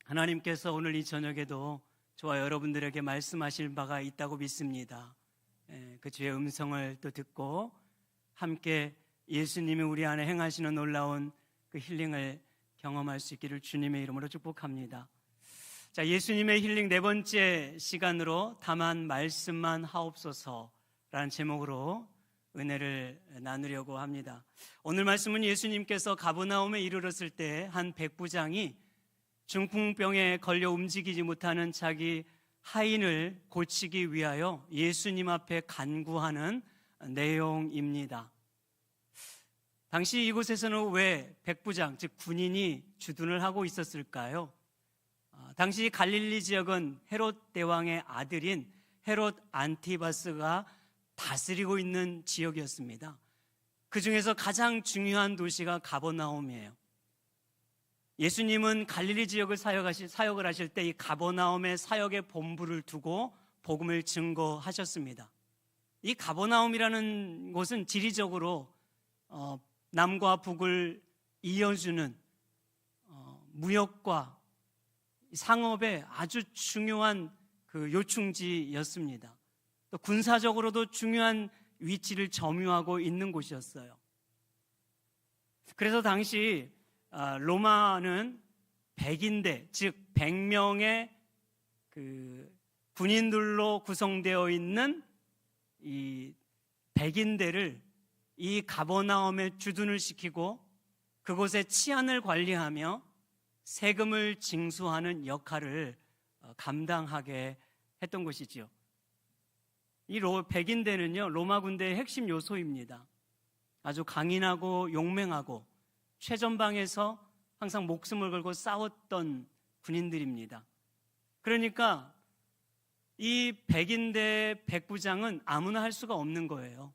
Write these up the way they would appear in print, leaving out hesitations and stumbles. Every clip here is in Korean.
하나님께서 오늘 이 저녁에도 저와 여러분들에게 말씀하실 바가 있다고 믿습니다. 그 주의 음성을 또 듣고 함께 예수님이 우리 안에 행하시는 놀라운 그 힐링을 경험할 수 있기를 주님의 이름으로 축복합니다. 자, 예수님의 힐링 네 번째 시간으로 다만 말씀만 하옵소서라는 제목으로 은혜를 나누려고 합니다. 오늘 말씀은 예수님께서 가버나움에 이르렀을 때 한 백부장이 중풍병에 걸려 움직이지 못하는 자기 하인을 고치기 위하여 예수님 앞에 간구하는 내용입니다. 당시 이곳에서는 왜 백부장, 즉 군인이 주둔을 하고 있었을까요? 당시 갈릴리 지역은 헤롯 대왕의 아들인 헤롯 안티바스가 다스리고 있는 지역이었습니다. 그 중에서 가장 중요한 도시가 가버나움이에요. 예수님은 갈릴리 지역을 사역을 하실 때 이 가버나움의 사역의 본부를 두고 복음을 증거하셨습니다. 이 가버나움이라는 곳은 지리적으로 남과 북을 이어주는 무역과 상업의 아주 중요한 그 요충지였습니다. 또 군사적으로도 중요한 위치를 점유하고 있는 곳이었어요. 그래서 당시 로마는 백인대, 즉 100명의 그 군인들로 구성되어 있는 이 백인대를 이 가버나움에 주둔을 시키고 그곳의 치안을 관리하며 세금을 징수하는 역할을 감당하게 했던 것이지요. 이 백인대는요, 로마 군대의 핵심 요소입니다. 아주 강인하고 용맹하고 최전방에서 항상 목숨을 걸고 싸웠던 군인들입니다. 그러니까 이 백인대 백부장은 아무나 할 수가 없는 거예요.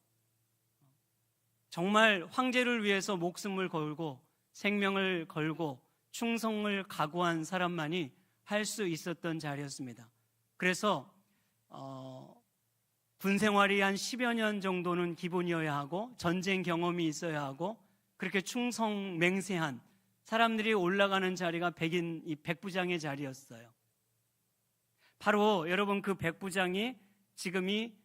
정말 황제를 위해서 목숨을 걸고 생명을 걸고 충성을 각오한 사람만이 할 수 있었던 자리였습니다. 그래서 군 생활이 한 10여 년 정도는 기본이어야 하고 전쟁 경험이 있어야 하고 그렇게 충성 맹세한 사람들이 올라가는 자리가 이 백부장의 자리였어요. 바로 여러분 그 백부장이 지금이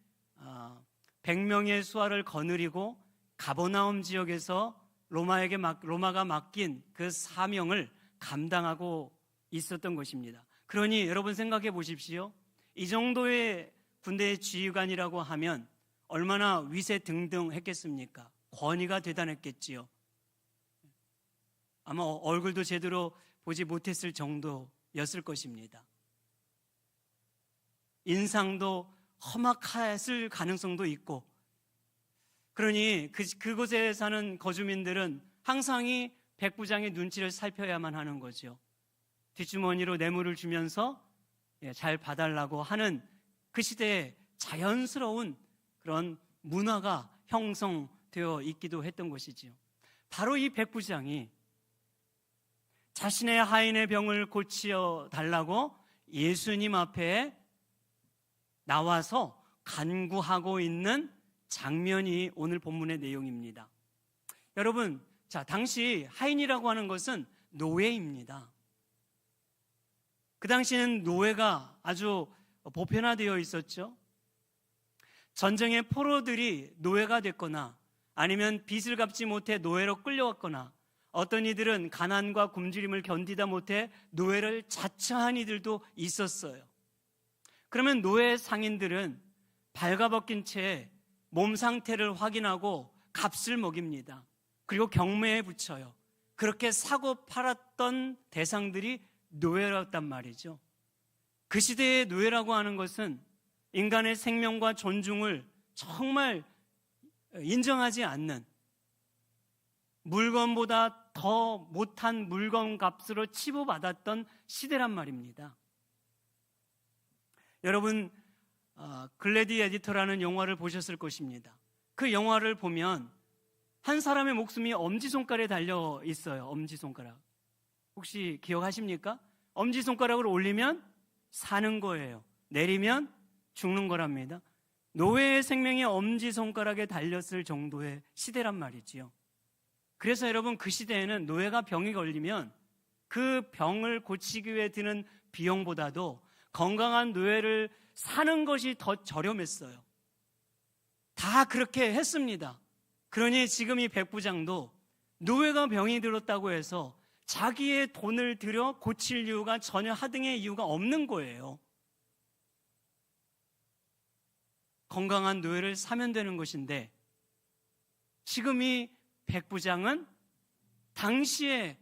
100명의 수하를 거느리고 가버나움 지역에서 로마가 맡긴 그 사명을 감당하고 있었던 것입니다. 그러니 여러분 생각해 보십시오. 이 정도의 군대의 지휘관이라고 하면 얼마나 위세등등했겠습니까? 권위가 대단했겠지요. 아마 얼굴도 제대로 보지 못했을 정도였을 것입니다. 인상도 험악했을 가능성도 있고, 그러니 그곳에 사는 거주민들은 항상 이 백부장의 눈치를 살펴야만 하는 거죠. 뒷주머니로 뇌물을 주면서 잘 봐달라고 하는 그 시대에 자연스러운 그런 문화가 형성되어 있기도 했던 것이지요. 바로 이 백부장이 자신의 하인의 병을 고치어 달라고 예수님 앞에 나와서 간구하고 있는 장면이 오늘 본문의 내용입니다. 여러분, 당시 하인이라고 하는 것은 노예입니다. 그 당시에는 노예가 아주 보편화되어 있었죠. 전쟁의 포로들이 노예가 됐거나 아니면 빚을 갚지 못해 노예로 끌려왔거나 어떤 이들은 가난과 굶주림을 견디다 못해 노예를 자처한 이들도 있었어요. 그러면 노예 상인들은 발가벗긴 채 몸 상태를 확인하고 값을 먹입니다. 그리고 경매에 붙여요. 그렇게 사고 팔았던 대상들이 노예였단 말이죠. 그 시대의 노예라고 하는 것은 인간의 생명과 존중을 정말 인정하지 않는, 물건보다 더 못한 물건 값으로 치부받았던 시대란 말입니다. 여러분, 글래디 에디터라는 영화를 보셨을 것입니다. 그 영화를 보면 한 사람의 목숨이 엄지손가락에 달려 있어요. 엄지손가락. 혹시 기억하십니까? 엄지손가락을 올리면 사는 거예요. 내리면 죽는 거랍니다. 노예의 생명이 엄지손가락에 달렸을 정도의 시대란 말이지요. 그래서 여러분 그 시대에는 노예가 병이 걸리면 그 병을 고치기 위해 드는 비용보다도 건강한 노예를 사는 것이 더 저렴했어요. 다 그렇게 했습니다. 그러니 지금 이 백부장도 노예가 병이 들었다고 해서 자기의 돈을 들여 고칠 이유가 전혀 하등의 이유가 없는 거예요. 건강한 노예를 사면 되는 것인데 지금 이 백부장은 당시의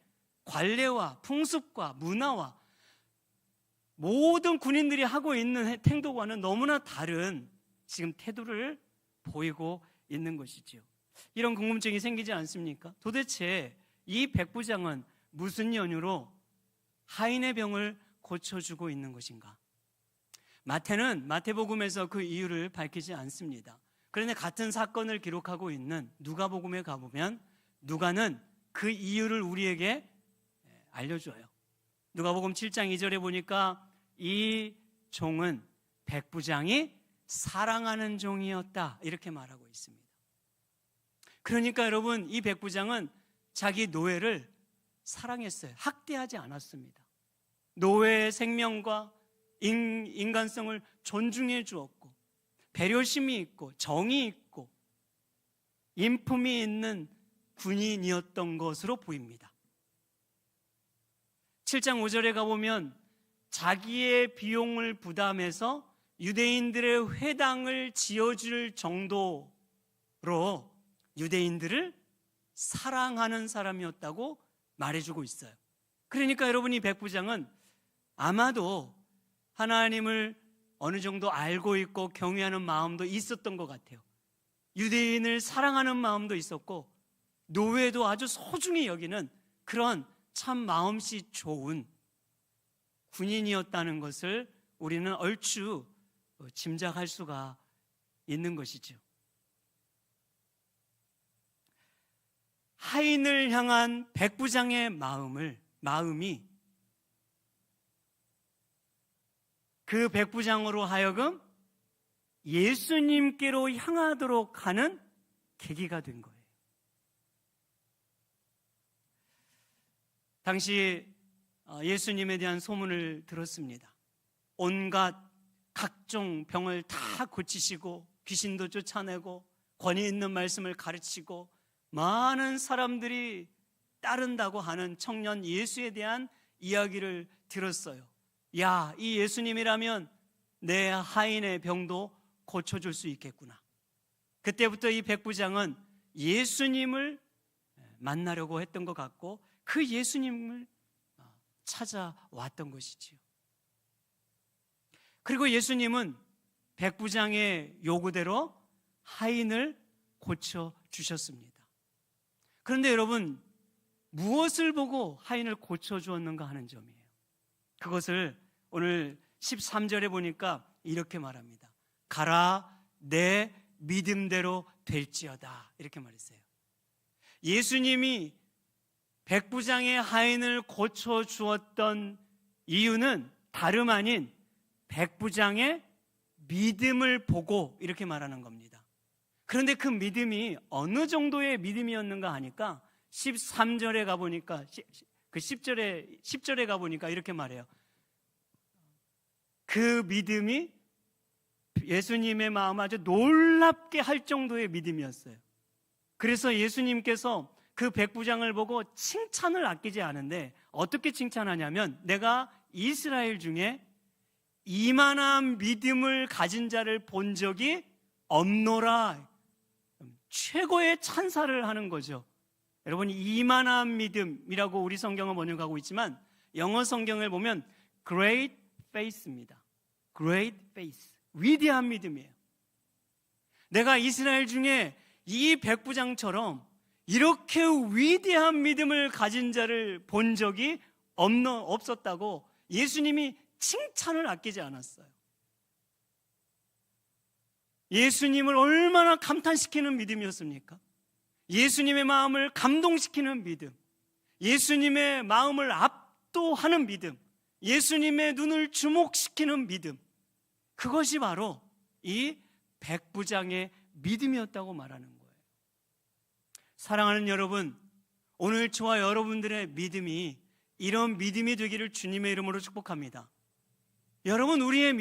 관례와 풍습과 문화와 모든 군인들이 하고 있는 행동과는 너무나 다른 지금 태도를 보이고 있는 것이지요. 이런 궁금증이 생기지 않습니까? 도대체 이 백부장은 무슨 연유로 하인의 병을 고쳐주고 있는 것인가? 마태는 마태복음에서 그 이유를 밝히지 않습니다. 그런데 같은 사건을 기록하고 있는 누가복음에 가보면 누가는 그 이유를 우리에게 알려줘요. 누가복음 7장 2절에 보니까 이 종은 백부장이 사랑하는 종이었다 이렇게 말하고 있습니다. 그러니까 여러분, 이 백부장은 자기 노예를 사랑했어요. 학대하지 않았습니다. 노예의 생명과 인간성을 존중해 주었고 배려심이 있고 정이 있고 인품이 있는 군인이었던 것으로 보입니다. 7장 5절에 가보면 자기의 비용을 부담해서 유대인들의 회당을 지어줄 정도로 유대인들을 사랑하는 사람이었다고 말해주고 있어요. 그러니까 여러분, 이 백부장은 아마도 하나님을 어느 정도 알고 있고 경외하는 마음도 있었던 것 같아요. 유대인을 사랑하는 마음도 있었고 노예도 아주 소중히 여기는 그런 참 마음씨 좋은 군인이었다는 것을 우리는 얼추 짐작할 수가 있는 것이죠. 하인을 향한 백부장의 마음이 그 백부장으로 하여금 예수님께로 향하도록 하는 계기가 된 거예요. 당시 예수님에 대한 소문을 들었습니다. 온갖 각종 병을 다 고치시고 귀신도 쫓아내고 권위 있는 말씀을 가르치고 많은 사람들이 따른다고 하는 청년 예수에 대한 이야기를 들었어요. 야, 이 예수님이라면 내 하인의 병도 고쳐줄 수 있겠구나. 그때부터 이 백부장은 예수님을 만나려고 했던 것 같고 그 예수님을 찾아왔던 것이지요. 그리고 예수님은 백부장의 요구대로 하인을 고쳐주셨습니다. 그런데 여러분, 무엇을 보고 하인을 고쳐주었는가 하는 점이에요. 그것을 오늘 13절에 보니까 이렇게 말합니다. 가라, 내 믿음대로 될지어다. 이렇게 말했어요. 예수님이 백부장의 하인을 고쳐주었던 이유는 다름 아닌 백부장의 믿음을 보고 이렇게 말하는 겁니다. 그런데 그 믿음이 어느 정도의 믿음이었는가 하니까 13절에 가보니까 그 10절에 가보니까 이렇게 말해요. 그 믿음이 예수님의 마음을 아주 놀랍게 할 정도의 믿음이었어요. 그래서 예수님께서 그 백부장을 보고 칭찬을 아끼지 않은데 어떻게 칭찬하냐면 내가 이스라엘 중에 이만한 믿음을 가진 자를 본 적이 없노라. 최고의 찬사를 하는 거죠. 여러분, 이만한 믿음이라고 우리 성경을 번역하고 있지만 영어 성경을 보면 great faith입니다. great faith. 위대한 믿음이에요. 내가 이스라엘 중에 이 백부장처럼 이렇게 위대한 믿음을 가진 자를 본 적이 없었다고 예수님이 칭찬을 아끼지 않았어요. 예수님을 얼마나 감탄시키는 믿음이었습니까? 예수님의 마음을 감동시키는 믿음, 예수님의 마음을 압도하는 믿음, 예수님의 눈을 주목시키는 믿음, 그것이 바로 이 백부장의 믿음이었다고 말하는 거예요. 사랑하는 여러분, 오늘 저와 여러분들의 믿음이 이런 믿음이 되기를 주님의 이름으로 축복합니다. 여러분, 우리의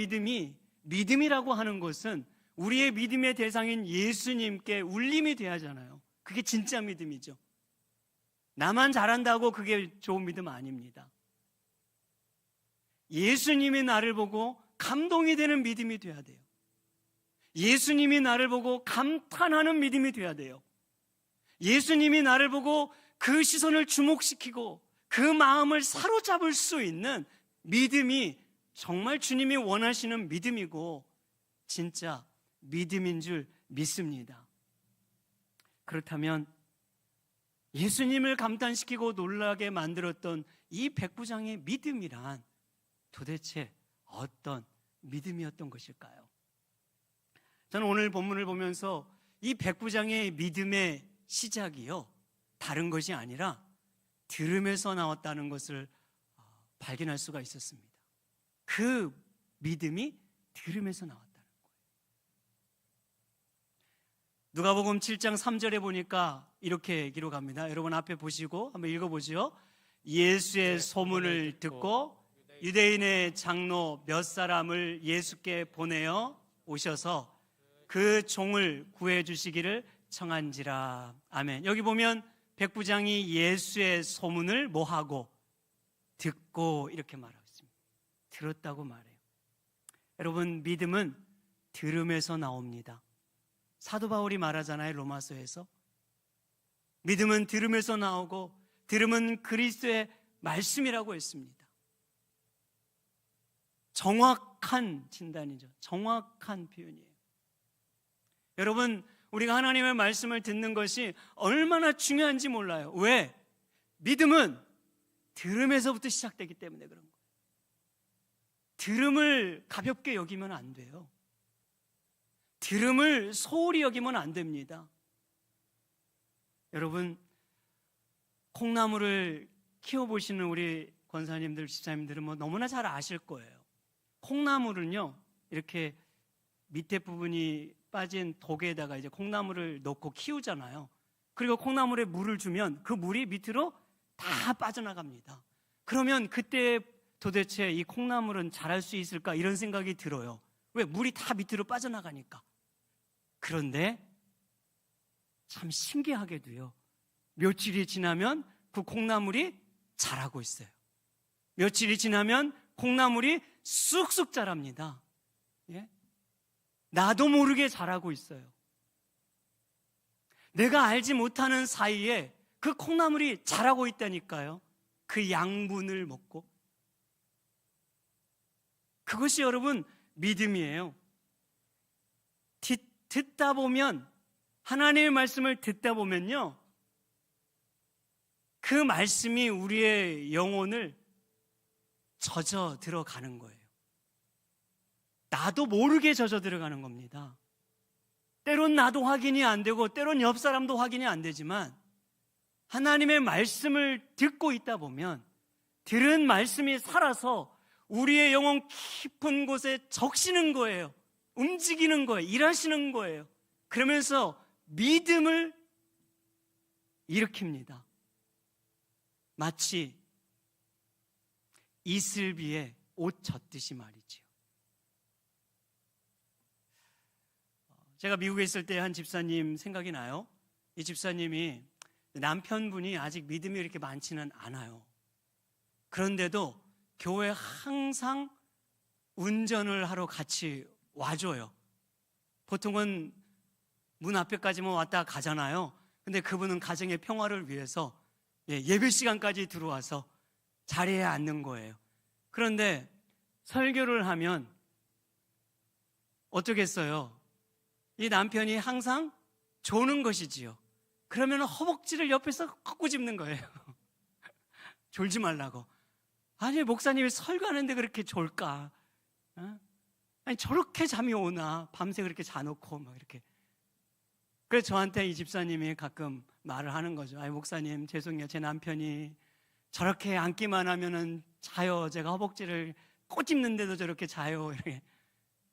믿음이라고 하는 것은 우리의 믿음의 대상인 예수님께 울림이 돼야 하잖아요. 그게 진짜 믿음이죠. 나만 잘한다고 그게 좋은 믿음 아닙니다. 예수님이 나를 보고 감동이 되는 믿음이 돼야 돼요. 예수님이 나를 보고 감탄하는 믿음이 돼야 돼요. 예수님이 나를 보고 그 시선을 주목시키고 그 마음을 사로잡을 수 있는 믿음이 정말 주님이 원하시는 믿음이고 진짜 믿음인 줄 믿습니다. 그렇다면 예수님을 감탄시키고 놀라게 만들었던 이 백부장의 믿음이란 도대체 어떤 믿음이었던 것일까요? 저는 오늘 본문을 보면서 이 백부장의 믿음의 시작이요, 다른 것이 아니라 들음에서 나왔다는 것을 발견할 수가 있었습니다. 그 믿음이 들음에서 나왔다는 거예요. 누가복음 7장 3절에 보니까 이렇게 기록합니다. 여러분 앞에 보시고 한번 읽어보죠. 예수의 소문을 듣고 유대인의 장로 몇 사람을 예수께 보내어 오셔서 그 종을 구해 주시기를 청한지라. 아멘. 여기 보면 백부장이 예수의 소문을 뭐하고? 듣고 이렇게 말하고 있습니다. 들었다고 말해요. 여러분, 믿음은 들음에서 나옵니다. 사도 바울이 말하잖아요, 로마서에서. 믿음은 들음에서 나오고 들음은 그리스도의 말씀이라고 했습니다. 정확한 진단이죠. 정확한 표현이에요. 여러분, 우리가 하나님의 말씀을 듣는 것이 얼마나 중요한지 몰라요. 왜? 믿음은 들음에서부터 시작되기 때문에 그런 거예요. 들음을 가볍게 여기면 안 돼요. 들음을 소홀히 여기면 안 됩니다. 여러분, 콩나물을 키워보시는 우리 권사님들, 집사님들은 뭐 너무나 잘 아실 거예요. 콩나물은요, 이렇게 밑에 부분이 빠진 독에다가 이제 콩나물을 넣고 키우잖아요. 그리고 콩나물에 물을 주면 그 물이 밑으로 다 빠져나갑니다. 그러면 그때 도대체 이 콩나물은 자랄 수 있을까? 이런 생각이 들어요. 왜? 물이 다 밑으로 빠져나가니까. 그런데 참 신기하게도요, 며칠이 지나면 그 콩나물이 자라고 있어요. 며칠이 지나면 콩나물이 쑥쑥 자랍니다. 예? 나도 모르게 자라고 있어요. 내가 알지 못하는 사이에 그 콩나물이 자라고 있다니까요. 그 양분을 먹고. 그것이 여러분 믿음이에요. 듣다 보면, 하나님의 말씀을 듣다 보면요, 그 말씀이 우리의 영혼을 젖어 들어가는 거예요. 나도 모르게 젖어 들어가는 겁니다. 때론 나도 확인이 안 되고 때론 옆 사람도 확인이 안 되지만 하나님의 말씀을 듣고 있다 보면 들은 말씀이 살아서 우리의 영혼 깊은 곳에 적시는 거예요. 움직이는 거예요. 일하시는 거예요. 그러면서 믿음을 일으킵니다. 마치 이슬비에 옷 젖듯이 말이지요. 제가 미국에 있을 때 한 집사님 생각이 나요. 이 집사님이 남편분이 아직 믿음이 이렇게 많지는 않아요. 그런데도 교회에 항상 운전을 하러 같이 와줘요. 보통은 문 앞에까지만 왔다 가잖아요. 근데 그분은 가정의 평화를 위해서 예배 시간까지 들어와서 자리에 앉는 거예요. 그런데 설교를 하면 어쩌겠어요? 이 남편이 항상 조는 것이지요. 그러면 허벅지를 옆에서 꺾고 짚는 거예요. 졸지 말라고. 아니, 목사님이 설교하는데 그렇게 졸까? 아니, 저렇게 잠이 오나? 밤새 그렇게 자놓고 막 이렇게. 그래서 저한테 이 집사님이 가끔 말을 하는 거죠. 아니, 목사님 죄송해요. 제 남편이 저렇게 앉기만 하면은 자요. 제가 허벅지를 꼬집는데도 저렇게 자요. 이렇게.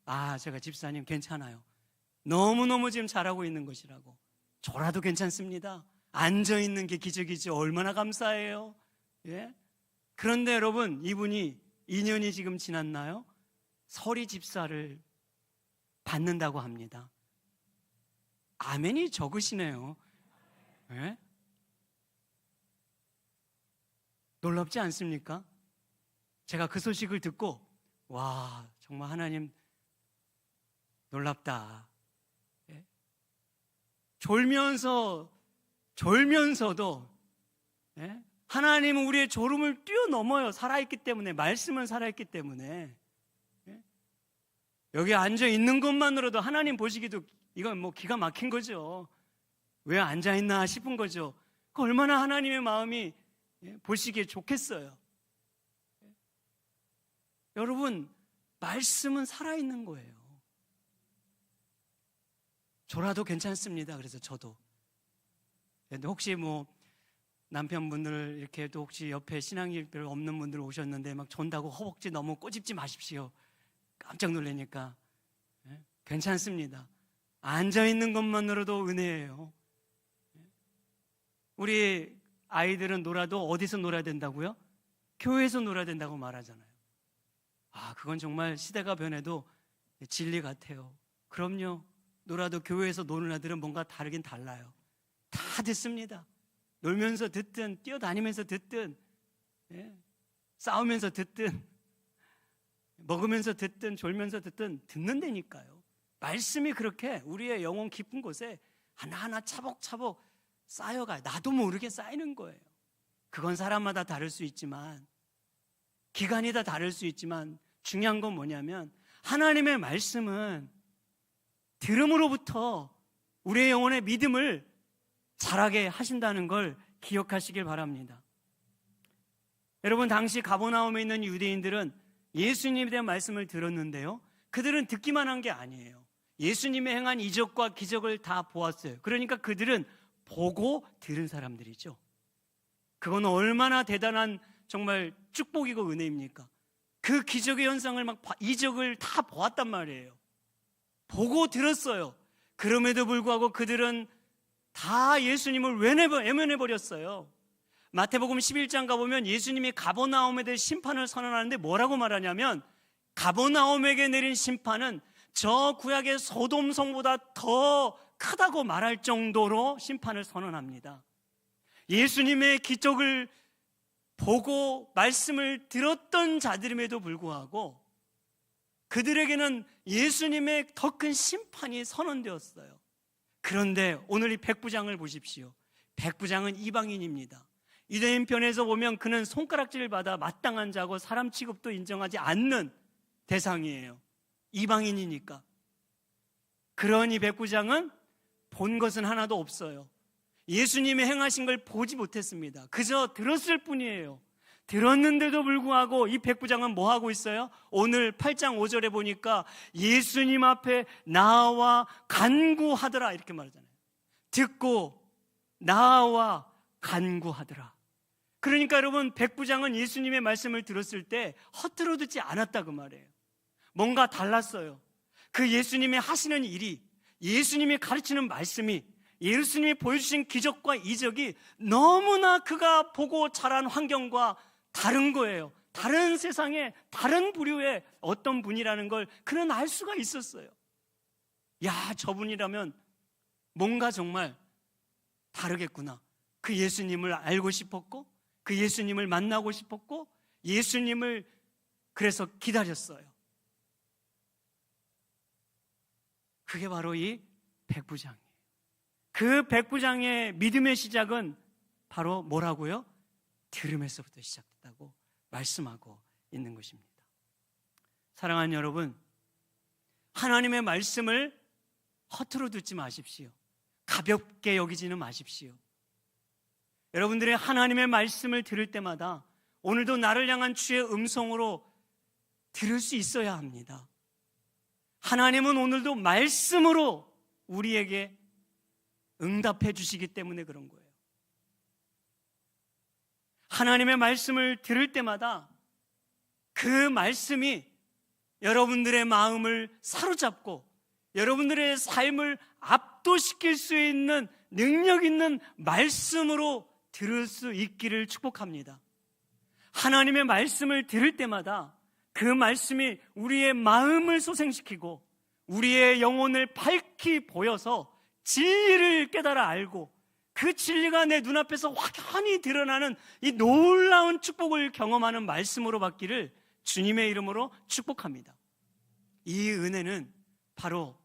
아, 제가 집사님 괜찮아요. 너무너무 지금 잘하고 있는 것이라고. 졸아도 괜찮습니다. 앉아있는 게 기적이지 얼마나 감사해요. 예? 그런데 여러분, 이분이 2년이 지금 지났나요? 서리 집사를 받는다고 합니다. 아멘이 적으시네요. 네? 놀랍지 않습니까? 제가 그 소식을 듣고 와, 정말 하나님 놀랍다. 예? 졸면서도 예? 하나님은 우리의 졸음을 뛰어넘어요. 살아있기 때문에, 말씀은 살아있기 때문에. 예? 여기 앉아있는 것만으로도 하나님 보시기도 이건 뭐 기가 막힌 거죠. 왜 앉아있나 싶은 거죠. 그 얼마나 하나님의 마음이 보시기에 좋겠어요. 여러분, 말씀은 살아있는 거예요. 졸아도 괜찮습니다. 그래서 저도. 근데 혹시 뭐 남편분들 이렇게 또 혹시 옆에 신앙이 별로 없는 분들 오셨는데 막 존다고 허벅지 너무 꼬집지 마십시오. 깜짝 놀라니까. 괜찮습니다. 앉아있는 것만으로도 은혜예요. 우리 아이들은 놀아도 어디서 놀아야 된다고요? 교회에서 놀아야 된다고 말하잖아요. 아, 그건 정말 시대가 변해도 진리 같아요. 그럼요. 놀아도 교회에서 노는 아들은 뭔가 다르긴 달라요. 다 듣습니다. 놀면서 듣든 뛰어다니면서 듣든 싸우면서 듣든 먹으면서 듣든 졸면서 듣든 듣는다니까요. 말씀이 그렇게 우리의 영혼 깊은 곳에 하나하나 차곡차곡 쌓여가요. 나도 모르게 쌓이는 거예요. 그건 사람마다 다를 수 있지만, 기간이 다 다를 수 있지만, 중요한 건 뭐냐면 하나님의 말씀은 들음으로부터 우리의 영혼의 믿음을 자라게 하신다는 걸 기억하시길 바랍니다. 여러분, 당시 가버나움에 있는 유대인들은 예수님에 대한 말씀을 들었는데요, 그들은 듣기만 한 게 아니에요. 예수님의 행한 이적과 기적을 다 보았어요. 그러니까 그들은 보고 들은 사람들이죠. 그건 얼마나 대단한 정말 축복이고 은혜입니까? 그 기적의 현상을 이적을 다 보았단 말이에요. 보고 들었어요. 그럼에도 불구하고 그들은 다 예수님을 외면해버렸어요. 마태복음 11장 가보면 예수님이 가버나움에 대해 심판을 선언하는데 뭐라고 말하냐면, 가버나움에게 내린 심판은 저 구약의 소돔성보다 더 크다고 말할 정도로 심판을 선언합니다. 예수님의 기적을 보고 말씀을 들었던 자들임에도 불구하고 그들에게는 예수님의 더 큰 심판이 선언되었어요. 그런데 오늘 이 백부장을 보십시오. 백부장은 이방인입니다. 유대인 편에서 보면 그는 손가락질을 받아 마땅한 자고 사람 취급도 인정하지 않는 대상이에요. 이방인이니까. 그러니 백부장은 본 것은 하나도 없어요. 예수님이 행하신 걸 보지 못했습니다. 그저 들었을 뿐이에요. 들었는데도 불구하고 이 백부장은 뭐 하고 있어요? 오늘 8장 5절에 보니까 예수님 앞에 나와 간구하더라 이렇게 말하잖아요. 듣고 나와 간구하더라. 그러니까 여러분, 백부장은 예수님의 말씀을 들었을 때 허투루 듣지 않았다 그 말이에요. 뭔가 달랐어요. 그 예수님이 하시는 일이, 예수님이 가르치는 말씀이, 예수님이 보여주신 기적과 이적이 너무나 그가 보고 자란 환경과 다른 거예요. 다른 세상에 다른 부류의 어떤 분이라는 걸 그는 알 수가 있었어요. 야, 저분이라면 뭔가 정말 다르겠구나. 그 예수님을 알고 싶었고, 그 예수님을 만나고 싶었고, 예수님을 그래서 기다렸어요. 그게 바로 이 백부장이에요. 그 백부장의 믿음의 시작은 바로 뭐라고요? 들음에서부터 시작됐다고 말씀하고 있는 것입니다. 사랑하는 여러분, 하나님의 말씀을 허투루 듣지 마십시오. 가볍게 여기지는 마십시오. 여러분들의 하나님의 말씀을 들을 때마다 오늘도 나를 향한 주의 음성으로 들을 수 있어야 합니다. 하나님은 오늘도 말씀으로 우리에게 응답해 주시기 때문에 그런 거예요. 하나님의 말씀을 들을 때마다 그 말씀이 여러분들의 마음을 사로잡고 여러분들의 삶을 압도시킬 수 있는 능력 있는 말씀으로 들을 수 있기를 축복합니다. 하나님의 말씀을 들을 때마다 그 말씀이 우리의 마음을 소생시키고 우리의 영혼을 밝히 보여서 진리를 깨달아 알고 그 진리가 내 눈앞에서 확연히 드러나는 이 놀라운 축복을 경험하는 말씀으로 받기를 주님의 이름으로 축복합니다. 이 은혜는 바로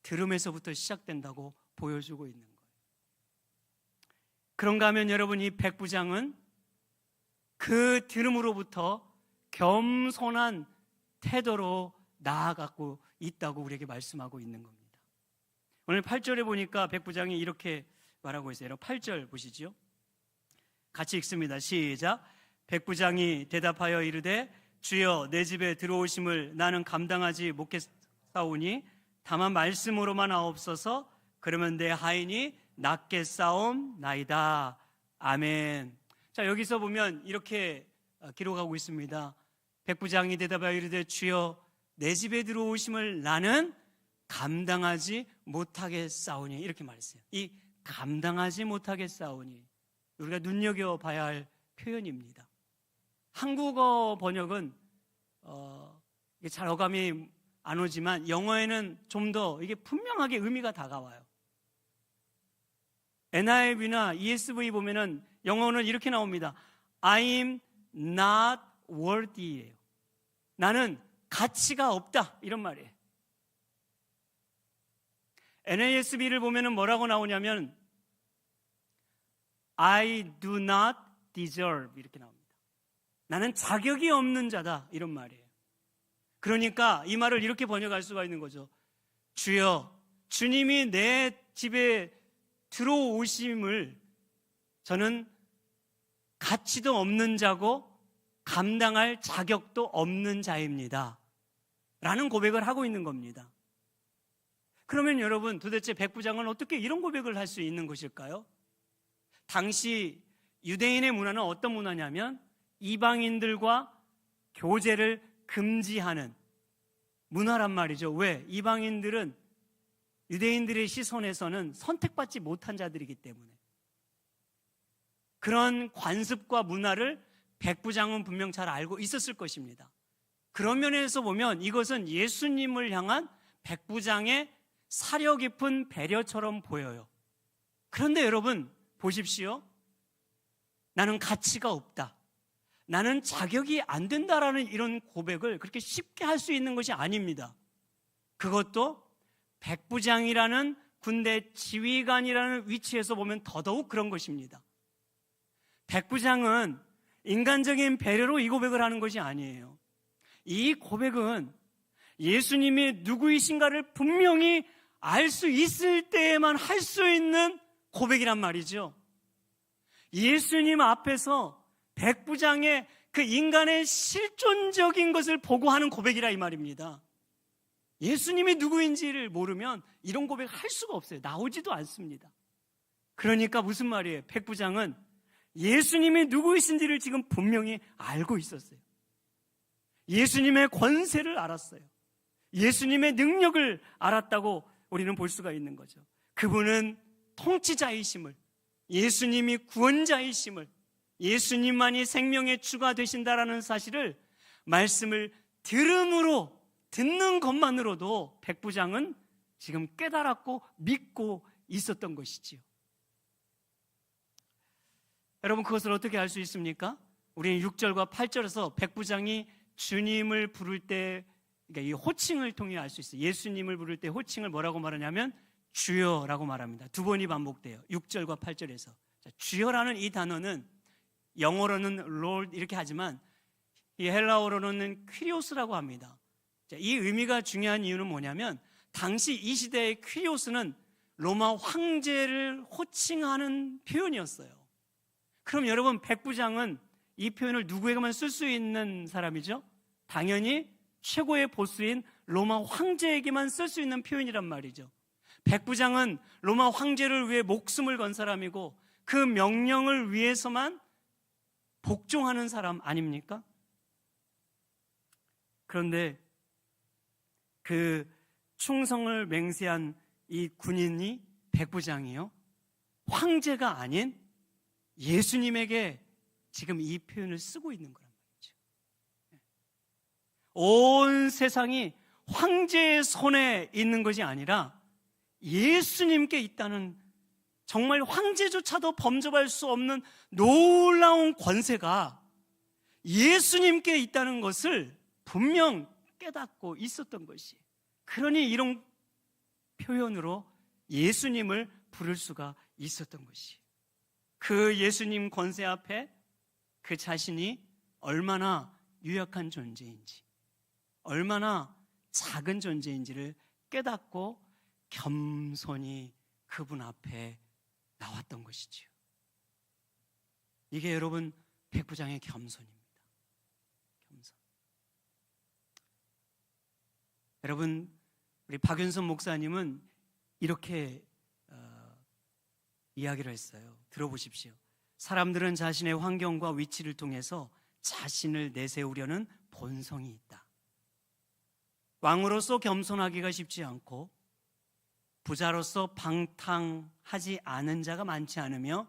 들음에서부터 시작된다고 보여주고 있는 거예요. 그런가 하면 여러분, 이 백부장은 그 들음으로부터 겸손한 태도로 나아가고 있다고 우리에게 말씀하고 있는 겁니다. 오늘 8절에 보니까 백부장이 이렇게 말하고 있어요. 8절 보시죠. 같이 읽습니다. 시작. 백부장이 대답하여 이르되 주여, 내 집에 들어오심을 나는 감당하지 못겠사오니 다만 말씀으로만 하옵소서. 그러면 내 하인이 낫게 싸움나이다. 아멘. 자, 여기서 보면 이렇게 기록하고 있습니다. 백부장이 대답하여 이르되 주여, 내 집에 들어오심을 나는 감당하지 못하겠사오니, 이렇게 말했어요. 이 감당하지 못하겠사오니 우리가 눈여겨봐야 할 표현입니다. 한국어 번역은 잘 어감이 안 오지만 영어에는 좀 더 이게 분명하게 의미가 다가와요. NIV나 ESV 보면은 영어는 이렇게 나옵니다. I'm not worthy예요. 나는 가치가 없다, 이런 말이에요. NASB를 보면은 뭐라고 나오냐면 I do not deserve, 이렇게 나옵니다. 나는 자격이 없는 자다, 이런 말이에요. 그러니까 이 말을 이렇게 번역할 수가 있는 거죠. 주여, 주님이 내 집에 들어오심을 저는 가치도 없는 자고 감당할 자격도 없는 자입니다 라는 고백을 하고 있는 겁니다. 그러면 여러분, 도대체 백부장은 어떻게 이런 고백을 할 수 있는 것일까요? 당시 유대인의 문화는 어떤 문화냐면 이방인들과 교제를 금지하는 문화란 말이죠. 왜? 이방인들은 유대인들의 시선에서는 선택받지 못한 자들이기 때문에. 그런 관습과 문화를 백부장은 분명 잘 알고 있었을 것입니다. 그런 면에서 보면 이것은 예수님을 향한 백부장의 사려 깊은 배려처럼 보여요. 그런데 여러분 보십시오. 나는 가치가 없다, 나는 자격이 안 된다라는 이런 고백을 그렇게 쉽게 할 수 있는 것이 아닙니다. 그것도 백부장이라는 군대 지휘관이라는 위치에서 보면 더더욱 그런 것입니다. 백부장은 인간적인 배려로 이 고백을 하는 것이 아니에요. 이 고백은 예수님이 누구이신가를 분명히 알 수 있을 때에만 할 수 있는 고백이란 말이죠. 예수님 앞에서 백부장의 그 인간의 실존적인 것을 보고 하는 고백이라 이 말입니다. 예수님이 누구인지를 모르면 이런 고백을 할 수가 없어요. 나오지도 않습니다. 그러니까 무슨 말이에요? 백부장은 예수님이 누구이신지를 지금 분명히 알고 있었어요. 예수님의 권세를 알았어요. 예수님의 능력을 알았다고 우리는 볼 수가 있는 거죠. 그분은 통치자이심을, 예수님이 구원자이심을, 예수님만이 생명의 주가 되신다라는 사실을 말씀을 들음으로, 듣는 것만으로도 백부장은 지금 깨달았고 믿고 있었던 것이지요. 여러분, 그것을 어떻게 알 수 있습니까? 우리는 6절과 8절에서 백부장이 주님을 부를 때, 그러니까 이 호칭을 통해 알 수 있어요. 예수님을 부를 때 호칭을 뭐라고 말하냐면 주여라고 말합니다. 두 번이 반복돼요. 6절과 8절에서. 주여라는 이 단어는 영어로는 Lord 이렇게 하지만 이 헬라어로는 퀴리오스라고 합니다. 이 의미가 중요한 이유는 뭐냐면 당시 이 시대의 퀴리오스는 로마 황제를 호칭하는 표현이었어요. 그럼 여러분, 백부장은 이 표현을 누구에게만 쓸 수 있는 사람이죠? 당연히 최고의 보스인 로마 황제에게만 쓸 수 있는 표현이란 말이죠. 백부장은 로마 황제를 위해 목숨을 건 사람이고 그 명령을 위해서만 복종하는 사람 아닙니까? 그런데 그 충성을 맹세한 이 군인이 백부장이요, 황제가 아닌 예수님에게 지금 이 표현을 쓰고 있는 거란 말이죠. 온 세상이 황제의 손에 있는 것이 아니라 예수님께 있다는, 정말 황제조차도 범접할 수 없는 놀라운 권세가 예수님께 있다는 것을 분명 깨닫고 있었던 것이, 그러니 이런 표현으로 예수님을 부를 수가 있었던 것이, 그 예수님 권세 앞에 그 자신이 얼마나 유약한 존재인지, 얼마나 작은 존재인지를 깨닫고 겸손히 그분 앞에 나왔던 것이지요. 이게 여러분 백부장의 겸손입니다. 겸손. 여러분, 우리 박윤선 목사님은 이렇게 이야기를 했어요. 들어보십시오. 사람들은 자신의 환경과 위치를 통해서 자신을 내세우려는 본성이 있다. 왕으로서 겸손하기가 쉽지 않고 부자로서 방탕하지 않은 자가 많지 않으며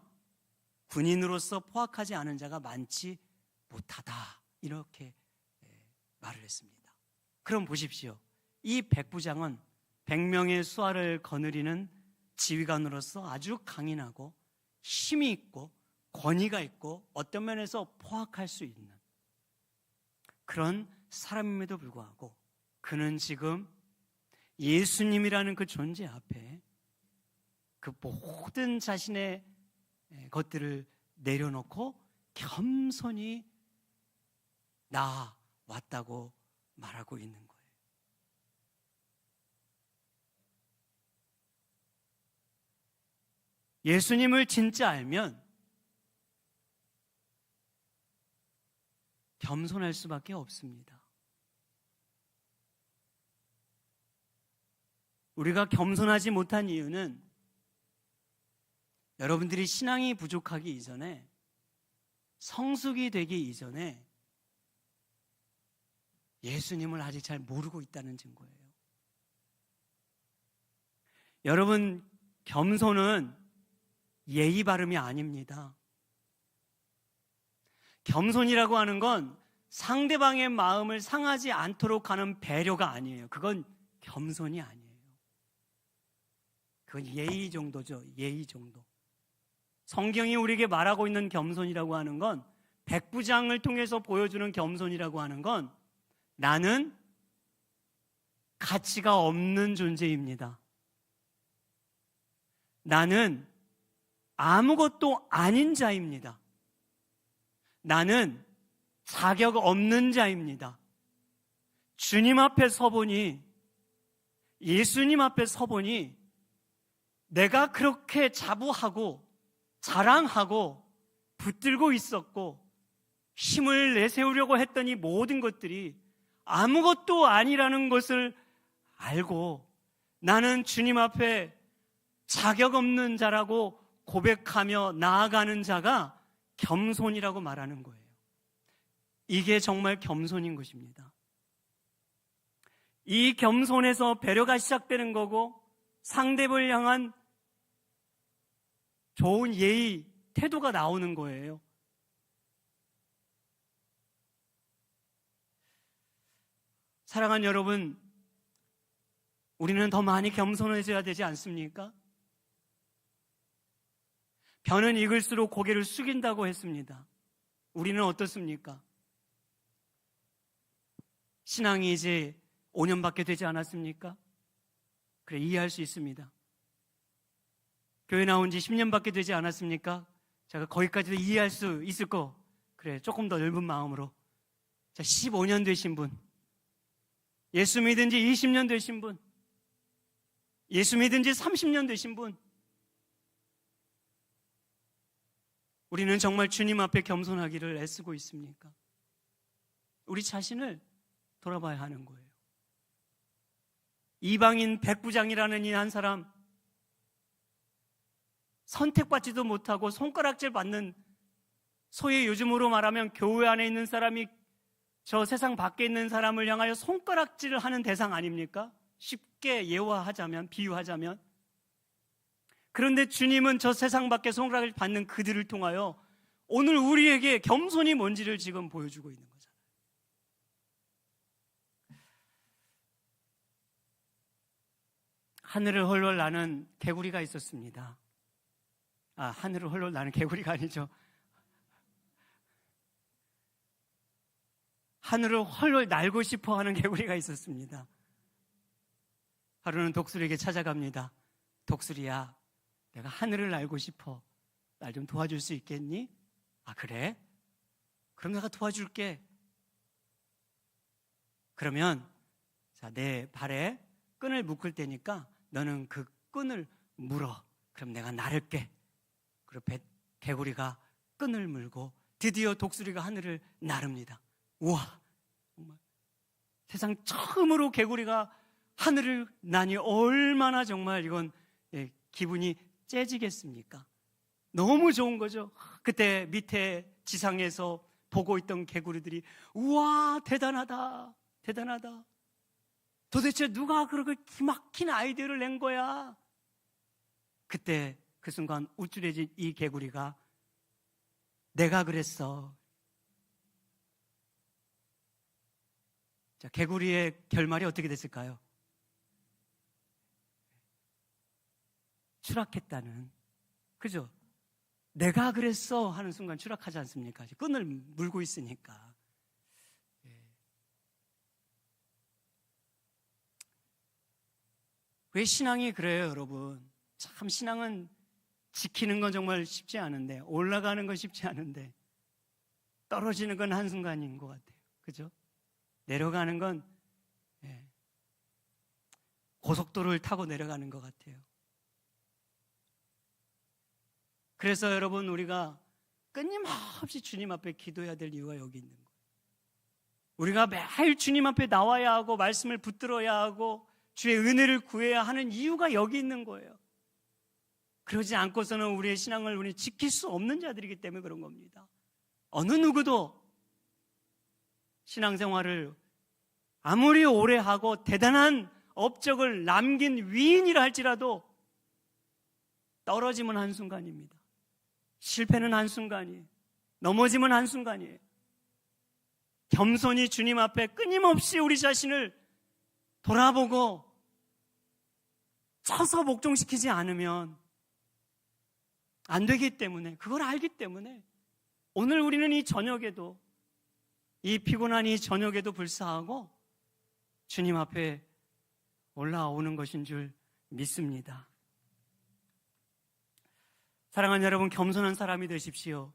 군인으로서 포악하지 않은 자가 많지 못하다. 이렇게 말을 했습니다. 그럼 보십시오. 이 백부장은 100명의 수하를 거느리는 지휘관으로서 아주 강인하고 힘이 있고 권위가 있고 어떤 면에서 포악할 수 있는 그런 사람임에도 불구하고 그는 지금 예수님이라는 그 존재 앞에 그 모든 자신의 것들을 내려놓고 겸손히 나왔다고 말하고 있는 거예요. 예수님을 진짜 알면 겸손할 수밖에 없습니다. 우리가 겸손하지 못한 이유는 여러분들이 신앙이 부족하기 이전에, 성숙이 되기 이전에 예수님을 아직 잘 모르고 있다는 증거예요. 여러분, 겸손은 예의 바름이 아닙니다. 겸손이라고 하는 건 상대방의 마음을 상하지 않도록 하는 배려가 아니에요. 그건 겸손이 아니에요. 그건 예의 정도죠. 예의 정도. 성경이 우리에게 말하고 있는 겸손이라고 하는 건, 백부장을 통해서 보여주는 겸손이라고 하는 건, 나는 가치가 없는 존재입니다. 나는 아무것도 아닌 자입니다. 나는 자격 없는 자입니다. 주님 앞에 서보니, 예수님 앞에 서보니 내가 그렇게 자부하고 자랑하고 붙들고 있었고 힘을 내세우려고 했더니 모든 것들이 아무것도 아니라는 것을 알고 나는 주님 앞에 자격 없는 자라고 고백하며 나아가는 자가 겸손이라고 말하는 거예요. 이게 정말 겸손인 것입니다. 이 겸손에서 배려가 시작되는 거고 상대를 향한 좋은 예의, 태도가 나오는 거예요. 사랑하는 여러분, 우리는 더 많이 겸손해져야 되지 않습니까? 벼는 익을수록 고개를 숙인다고 했습니다. 우리는 어떻습니까? 신앙이 이제 5년밖에 되지 않았습니까? 그래, 이해할 수 있습니다. 교회 나온 지 10년밖에 되지 않았습니까? 제가 거기까지도 이해할 수 있을 거. 그래, 조금 더 넓은 마음으로. 자, 15년 되신 분, 예수 믿은 지 20년 되신 분, 예수 믿은 지 30년 되신 분, 우리는 정말 주님 앞에 겸손하기를 애쓰고 있습니까? 우리 자신을 돌아봐야 하는 거예요. 이방인 백부장이라는 이 한 사람, 선택받지도 못하고 손가락질 받는, 소위 요즘으로 말하면 교회 안에 있는 사람이 저 세상 밖에 있는 사람을 향하여 손가락질을 하는 대상 아닙니까? 쉽게 예화하자면, 비유하자면. 그런데 주님은 저 세상 밖에 손가락을 받는 그들을 통하여 오늘 우리에게 겸손이 뭔지를 지금 보여주고 있는 거잖아요. 하늘을 헐헐 나는 개구리가 있었습니다. 하늘을 헐헐 나는 개구리가 아니죠. 하늘을 헐헐 날고 싶어 하는 개구리가 있었습니다. 하루는 독수리에게 찾아갑니다. 독수리야, 내가 하늘을 날고 싶어. 날 좀 도와줄 수 있겠니? 그래? 그럼 내가 도와줄게. 그러면 내 발에 끈을 묶을 테니까 너는 그 끈을 물어. 그럼 내가 나를게. 그리고 개구리가 끈을 물고 드디어 독수리가 하늘을 나릅니다. 우와, 정말 세상 처음으로 개구리가 하늘을 나니 얼마나 정말 이건 기분이 째지겠습니까? 너무 좋은 거죠. 그때 밑에 지상에서 보고 있던 개구리들이 우와, 대단하다, 대단하다. 도대체 누가 그렇게 기막힌 아이디어를 낸 거야? 그때 그 순간 우쭐해진 이 개구리가 내가 그랬어. 자, 개구리의 결말이 어떻게 됐을까요? 추락했다는, 그죠? 내가 그랬어 하는 순간 추락하지 않습니까? 끈을 물고 있으니까. 왜 신앙이 그래요, 여러분? 참 신앙은 지키는 건 정말 쉽지 않은데, 올라가는 건 쉽지 않은데, 떨어지는 건 한순간인 것 같아요. 그죠? 내려가는 건 고속도로를 타고 내려가는 것 같아요. 그래서 여러분, 우리가 끊임없이 주님 앞에 기도해야 될 이유가 여기 있는 거예요. 우리가 매일 주님 앞에 나와야 하고 말씀을 붙들어야 하고 주의 은혜를 구해야 하는 이유가 여기 있는 거예요. 그러지 않고서는 우리의 신앙을 우리 지킬 수 없는 자들이기 때문에 그런 겁니다. 어느 누구도 신앙생활을 아무리 오래 하고 대단한 업적을 남긴 위인이라 할지라도 떨어지면 한순간입니다. 실패는 한순간이에요. 넘어지면 한순간이에요. 겸손히 주님 앞에 끊임없이 우리 자신을 돌아보고 쳐서 복종시키지 않으면 안 되기 때문에, 그걸 알기 때문에 오늘 우리는 이 저녁에도, 이 피곤한 이 저녁에도 불사하고 주님 앞에 올라오는 것인 줄 믿습니다. 사랑하는 여러분, 겸손한 사람이 되십시오.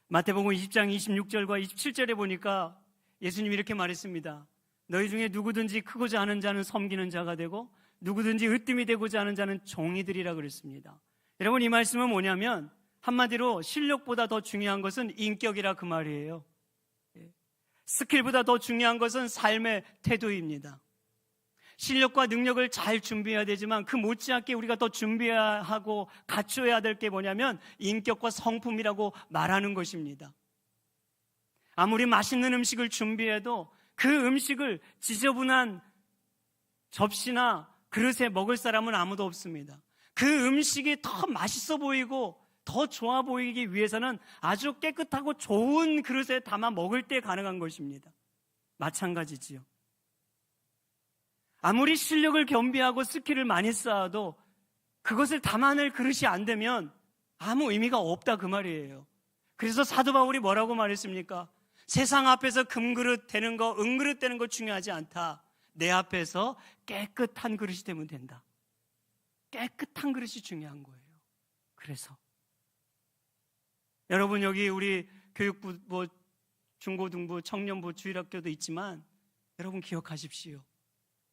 마태복음 20장 26절과 27절에 보니까 예수님이 이렇게 말했습니다. 너희 중에 누구든지 크고자 하는 자는 섬기는 자가 되고 누구든지 으뜸이 되고자 하는 자는 종이 되리라 그랬습니다. 여러분, 이 말씀은 뭐냐면 한마디로 실력보다 더 중요한 것은 인격이라 그 말이에요. 스킬보다 더 중요한 것은 삶의 태도입니다. 실력과 능력을 잘 준비해야 되지만 그 못지않게 우리가 더 준비해야 하고 갖춰야 될 게 뭐냐면 인격과 성품이라고 말하는 것입니다. 아무리 맛있는 음식을 준비해도 그 음식을 지저분한 접시나 그릇에 먹을 사람은 아무도 없습니다. 그 음식이 더 맛있어 보이고 더 좋아 보이기 위해서는 아주 깨끗하고 좋은 그릇에 담아 먹을 때 가능한 것입니다. 마찬가지지요. 아무리 실력을 겸비하고 스킬을 많이 쌓아도 그것을 담아낼 그릇이 안 되면 아무 의미가 없다 그 말이에요. 그래서 사도 바울이 뭐라고 말했습니까? 세상 앞에서 금그릇 되는 거, 은그릇 되는 거 중요하지 않다. 내 앞에서 깨끗한 그릇이 되면 된다. 깨끗한 그릇이 중요한 거예요. 그래서 여러분, 여기 우리 교육부, 중고등부, 청년부, 주일학교도 있지만 여러분 기억하십시오.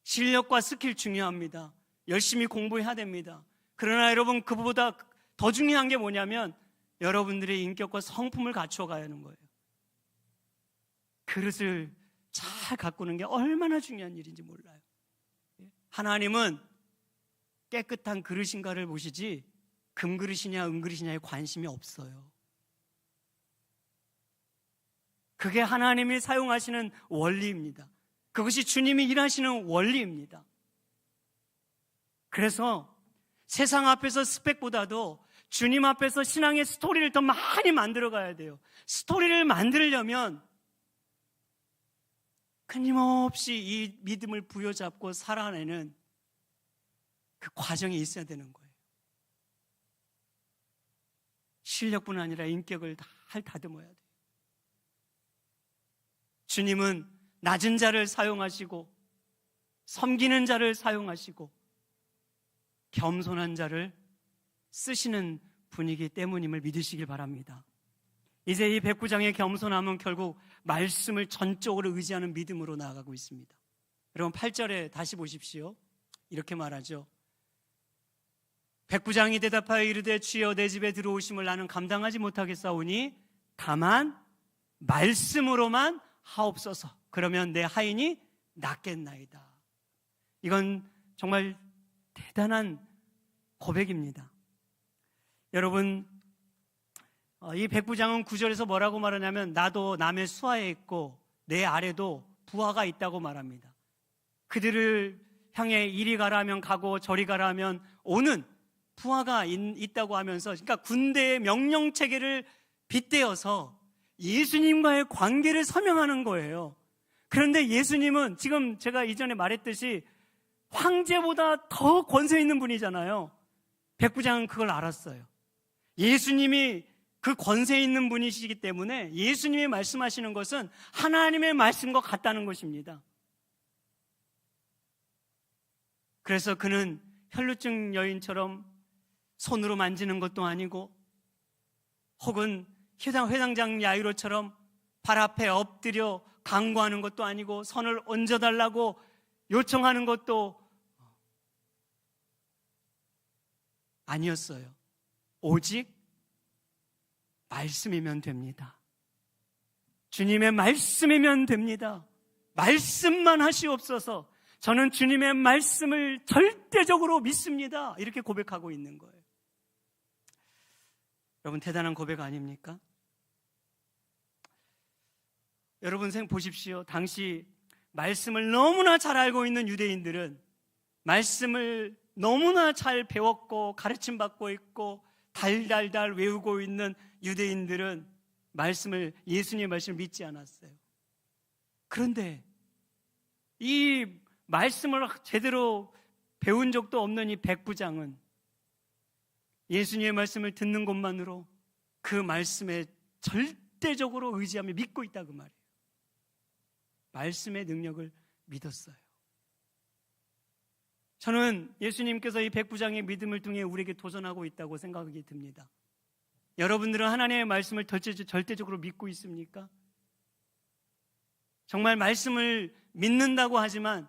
실력과 스킬 중요합니다. 열심히 공부해야 됩니다. 그러나 여러분, 그보다 더 중요한 게 뭐냐면 여러분들의 인격과 성품을 갖춰가야 하는 거예요. 그릇을 잘 가꾸는 게 얼마나 중요한 일인지 몰라요. 하나님은 깨끗한 그릇인가를 보시지 금그릇이냐 은그릇이냐에 관심이 없어요. 그게 하나님이 사용하시는 원리입니다. 그것이 주님이 일하시는 원리입니다. 그래서 세상 앞에서 스펙보다도 주님 앞에서 신앙의 스토리를 더 많이 만들어 가야 돼요. 스토리를 만들려면 끊임없이 이 믿음을 부여잡고 살아내는 그 과정이 있어야 되는 거예요. 실력뿐 아니라 인격을 잘 다듬어야 돼요. 주님은 낮은 자를 사용하시고 섬기는 자를 사용하시고 겸손한 자를 쓰시는 분이기 때문임을 믿으시길 바랍니다. 이제 이 백부장의 겸손함은 결국 말씀을 전적으로 의지하는 믿음으로 나아가고 있습니다. 여러분 8절에 다시 보십시오. 이렇게 말하죠. 백부장이 대답하여 이르되 주여 내 집에 들어오심을 나는 감당하지 못하겠사오니 다만 말씀으로만 하옵소서. 그러면 내 하인이 낫겠나이다. 이건 정말 대단한 고백입니다. 여러분, 이 백부장은 9절에서 뭐라고 말하냐면 나도 남의 수하에 있고 내 아래도 부하가 있다고 말합니다. 그들을 향해 이리 가라 하면 가고 저리 가라 하면 오는 부하가 있다고 하면서, 그러니까 군대의 명령체계를 빗대어서 예수님과의 관계를 설명하는 거예요. 그런데 예수님은 지금 제가 이전에 말했듯이 황제보다 더 권세 있는 분이잖아요. 백부장은 그걸 알았어요. 예수님이 그 권세 있는 분이시기 때문에 예수님이 말씀하시는 것은 하나님의 말씀과 같다는 것입니다. 그래서 그는 혈루증 여인처럼 손으로 만지는 것도 아니고 혹은 회당장 야이로처럼 발 앞에 엎드려 간구하는 것도 아니고 손을 얹어달라고 요청하는 것도 아니었어요. 오직 말씀이면 됩니다. 주님의 말씀이면 됩니다. 말씀만 하시옵소서. 저는 주님의 말씀을 절대적으로 믿습니다. 이렇게 고백하고 있는 거예요. 여러분, 대단한 고백 아닙니까? 여러분 보십시오. 당시 말씀을 너무나 잘 알고 있는 유대인들은 말씀을 너무나 잘 배웠고 가르침 받고 있고 달달달 외우고 있는 유대인들은 예수님의 말씀을 믿지 않았어요. 그런데 이 말씀을 제대로 배운 적도 없는 이 백부장은 예수님의 말씀을 듣는 것만으로 그 말씀에 절대적으로 의지하며 믿고 있다 그 말이에요. 말씀의 능력을 믿었어요. 저는 예수님께서 이 백부장의 믿음을 통해 우리에게 도전하고 있다고 생각이 듭니다. 여러분들은 하나님의 말씀을 절대적으로 믿고 있습니까? 정말 말씀을 믿는다고 하지만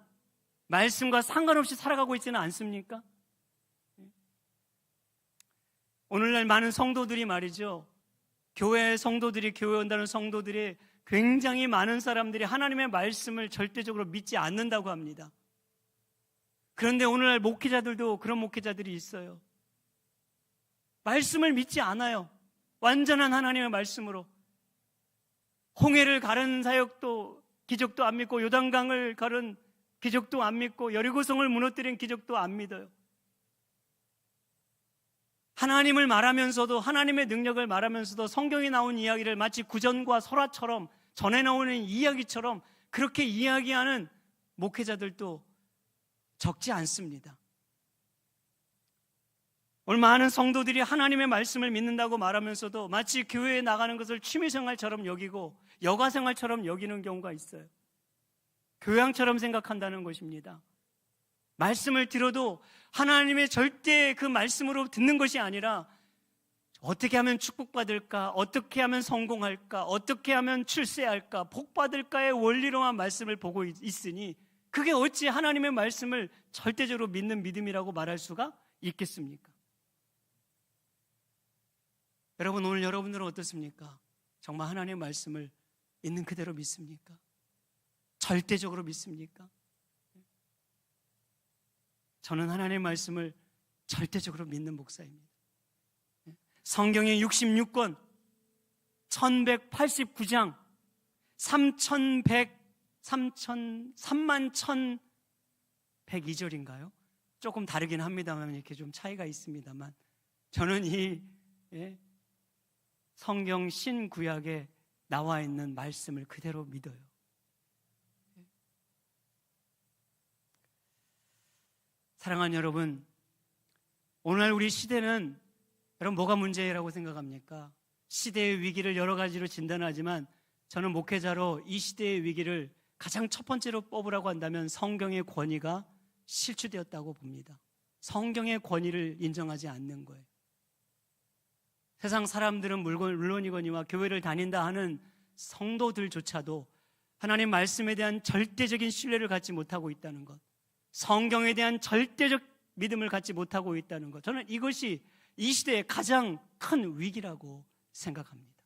말씀과 상관없이 살아가고 있지는 않습니까? 오늘날 많은 성도들이 말이죠. 교회 온다는 성도들이 굉장히 많은 사람들이 하나님의 말씀을 절대적으로 믿지 않는다고 합니다. 그런데 오늘날 목회자들도 그런 목회자들이 있어요. 말씀을 믿지 않아요. 완전한 하나님의 말씀으로. 홍해를 가른 사역도 기적도 안 믿고 요단강을 가른 기적도 안 믿고 여리고성을 무너뜨린 기적도 안 믿어요. 하나님을 말하면서도 하나님의 능력을 말하면서도 성경에 나온 이야기를 마치 구전과 설화처럼 전에 나오는 이야기처럼 그렇게 이야기하는 목회자들도 적지 않습니다. 오늘 많은 성도들이 하나님의 말씀을 믿는다고 말하면서도 마치 교회에 나가는 것을 취미생활처럼 여기고 여가생활처럼 여기는 경우가 있어요. 교양처럼 생각한다는 것입니다. 말씀을 들어도 하나님의 절대 그 말씀으로 듣는 것이 아니라 어떻게 하면 축복받을까? 어떻게 하면 성공할까? 어떻게 하면 출세할까? 복받을까의 원리로만 말씀을 보고 있으니 그게 어찌 하나님의 말씀을 절대적으로 믿는 믿음이라고 말할 수가 있겠습니까? 여러분, 오늘 여러분들은 어떻습니까? 정말 하나님의 말씀을 있는 그대로 믿습니까? 절대적으로 믿습니까? 저는 하나님의 말씀을 절대적으로 믿는 목사입니다. 성경의 66권 1189장 31,102절인가요? 조금 다르긴 합니다만 이렇게 좀 차이가 있습니다만 저는 이 성경 신구약에 나와 있는 말씀을 그대로 믿어요. 사랑하는 여러분, 오늘 우리 시대는 여러분 뭐가 문제라고 생각합니까? 시대의 위기를 여러 가지로 진단하지만 저는 목회자로 이 시대의 위기를 가장 첫 번째로 뽑으라고 한다면 성경의 권위가 실추되었다고 봅니다. 성경의 권위를 인정하지 않는 거예요. 세상 사람들은 물론이거니와 교회를 다닌다 하는 성도들조차도 하나님 말씀에 대한 절대적인 신뢰를 갖지 못하고 있다는 것, 성경에 대한 절대적 믿음을 갖지 못하고 있다는 것, 저는 이것이 이 시대의 가장 큰 위기라고 생각합니다.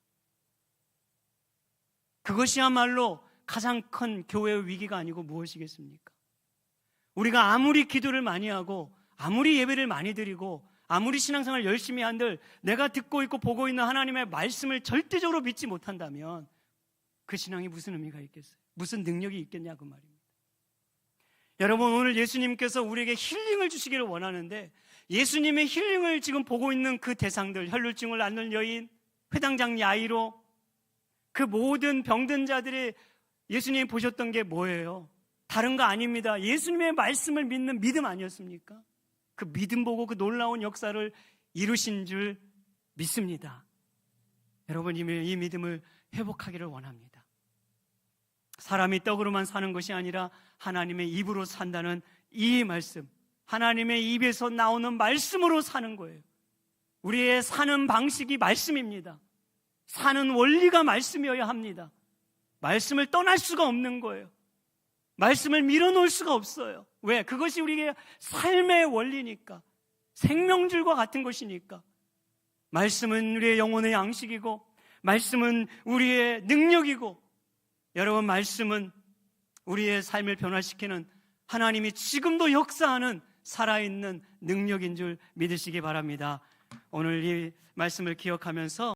그것이야말로 가장 큰 교회의 위기가 아니고 무엇이겠습니까? 우리가 아무리 기도를 많이 하고 아무리 예배를 많이 드리고 아무리 신앙생활을 열심히 한들 내가 듣고 있고 보고 있는 하나님의 말씀을 절대적으로 믿지 못한다면 그 신앙이 무슨 의미가 있겠어요? 무슨 능력이 있겠냐 그 말입니다. 여러분, 오늘 예수님께서 우리에게 힐링을 주시기를 원하는데 예수님의 힐링을 지금 보고 있는 그 대상들, 혈루증을 앓는 여인, 회당장 야이로, 그 모든 병든 자들이 예수님이 보셨던 게 뭐예요? 다른 거 아닙니다. 예수님의 말씀을 믿는 믿음 아니었습니까? 그 믿음 보고 그 놀라운 역사를 이루신 줄 믿습니다. 여러분, 이 믿음을 회복하기를 원합니다. 사람이 떡으로만 사는 것이 아니라 하나님의 입으로 산다는 이 말씀, 하나님의 입에서 나오는 말씀으로 사는 거예요. 우리의 사는 방식이 말씀입니다. 사는 원리가 말씀이어야 합니다. 말씀을 떠날 수가 없는 거예요. 말씀을 밀어놓을 수가 없어요. 왜? 그것이 우리의 삶의 원리니까, 생명줄과 같은 것이니까. 말씀은 우리의 영혼의 양식이고 말씀은 우리의 능력이고, 여러분, 말씀은 우리의 삶을 변화시키는 하나님이 지금도 역사하는 살아있는 능력인 줄 믿으시기 바랍니다. 오늘 이 말씀을 기억하면서